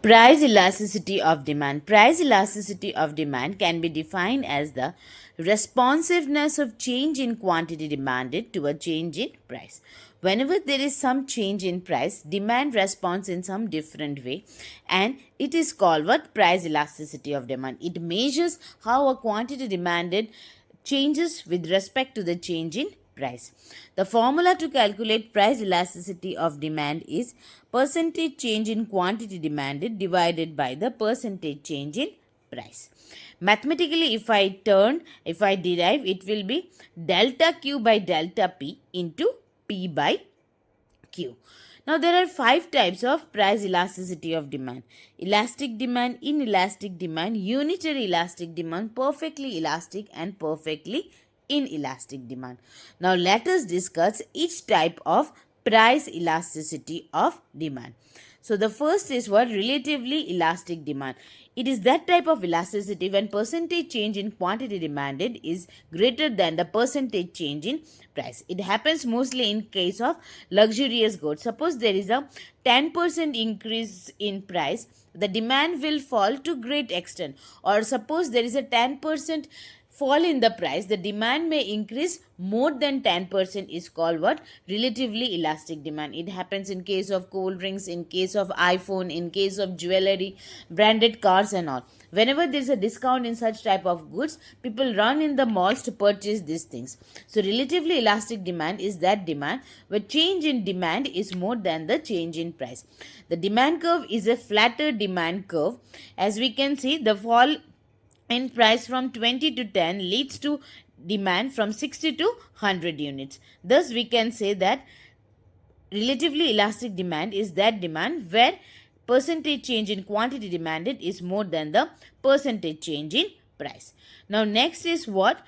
Price elasticity of demand. Price elasticity of demand can be defined as the responsiveness of change in quantity demanded to a change in price. Whenever there is some change in price, demand responds in some different way, and it is called what? Price elasticity of demand. It measures how a quantity demanded changes with respect to the change in price. The formula to calculate price elasticity of demand is percentage change in quantity demanded divided by the percentage change in price. Mathematically, if I derive, it will be delta Q by delta P into P by Q. Now, there are five types of price elasticity of demand: elastic demand, inelastic demand, unitary elastic demand, perfectly elastic, and perfectly inelastic demand. Now, let us discuss each type of price elasticity of demand. So, the first is what? Relatively elastic demand. It is that type of elasticity when percentage change in quantity demanded is greater than the percentage change in price. It happens mostly in case of luxurious goods. Suppose there is a 10% increase in price, the demand will fall to great extent. Or suppose there is a 10% fall in the price, the demand may increase more than 10%, is called what? Relatively elastic demand. It happens in case of cold drinks, in case of iPhone, in case of jewelry, branded cars and all. Whenever there is a discount in such type of goods, people run in the malls to purchase these things. So relatively elastic demand is that demand where change in demand is more than the change in price. The demand curve is a flatter demand curve. As we can see, the fall in price from 20 to 10 leads to demand from 60 to 100 units. Thus, we can say that relatively elastic demand is that demand where percentage change in quantity demanded is more than the percentage change in price. Now, next is what?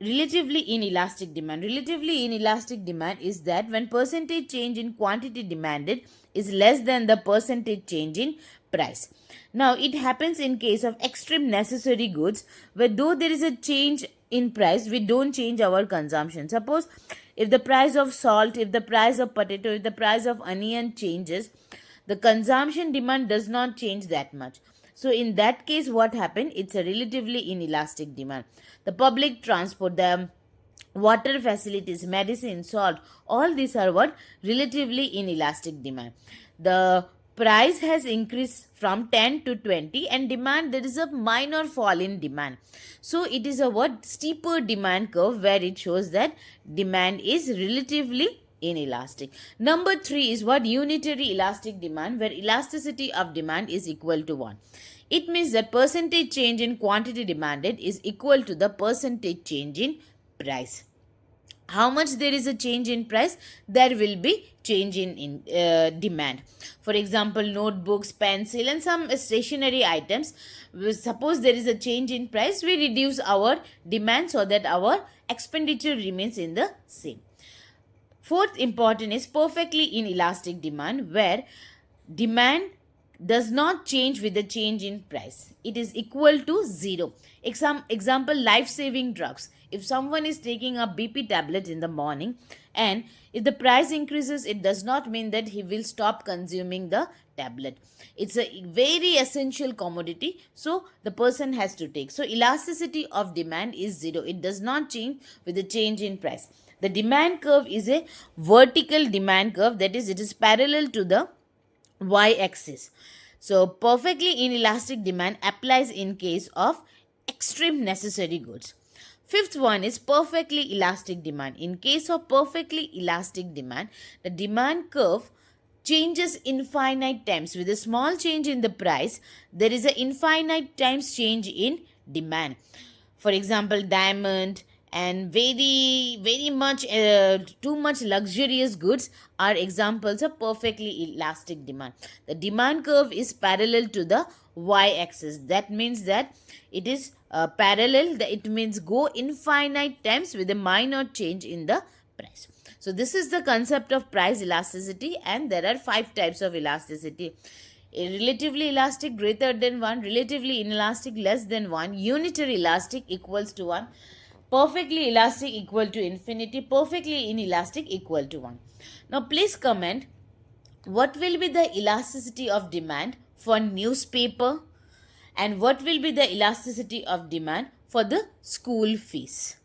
Relatively inelastic demand. Relatively inelastic demand is that when percentage change in quantity demanded is less than the percentage change in price. Now, it happens in case of extreme necessary goods where though there is a change in price, we don't change our consumption. Suppose if the price of salt, if the price of potato, if the price of onion changes, the consumption demand does not change that much. So in that case, what happened? It's a relatively inelastic demand. The public transport, the water facilities, medicine, salt, all these are what? Relatively inelastic demand. The price has increased from 10 to 20 and demand, there is a minor fall in demand. So it is a what? Steeper demand curve where it shows that demand is relatively inelastic. Number 3 is what? Unitary elastic demand, where elasticity of demand is equal to 1. It means that percentage change in quantity demanded is equal to the percentage change in price. How much there is a change in price, there will be change in demand. For example, notebooks, pencil and some stationery items, suppose there is a change in price, we reduce our demand so that our expenditure remains in the same. Fourth important is perfectly inelastic demand, where demand does not change with the change in price. It is equal to zero. Example, life-saving drugs. If someone is taking a BP tablet in the morning and if the price increases, it does not mean that he will stop consuming the tablet. It's a very essential commodity, so the person has to take. So elasticity of demand is zero. It does not change with the change in price. The demand curve is a vertical demand curve, that is, it is parallel to the y-axis. So perfectly inelastic demand applies in case of extreme necessary goods. Fifth one is perfectly elastic demand. In case of perfectly elastic demand, the demand curve changes infinite times. With a small change in the price, there is an infinite times change in demand. For example, diamond and very much too much luxurious goods are examples of perfectly elastic demand. The demand curve is parallel to the y-axis. That means that it is parallel, it means go infinite times with a minor change in the price. So this is the concept of price elasticity, and there are 5 types of elasticity: relatively elastic greater than 1, relatively inelastic less than 1, unitary elastic equals to 1, perfectly elastic equal to infinity, perfectly inelastic equal to 1. Now please comment what will be the elasticity of demand for newspaper, and what will be the elasticity of demand for the school fees.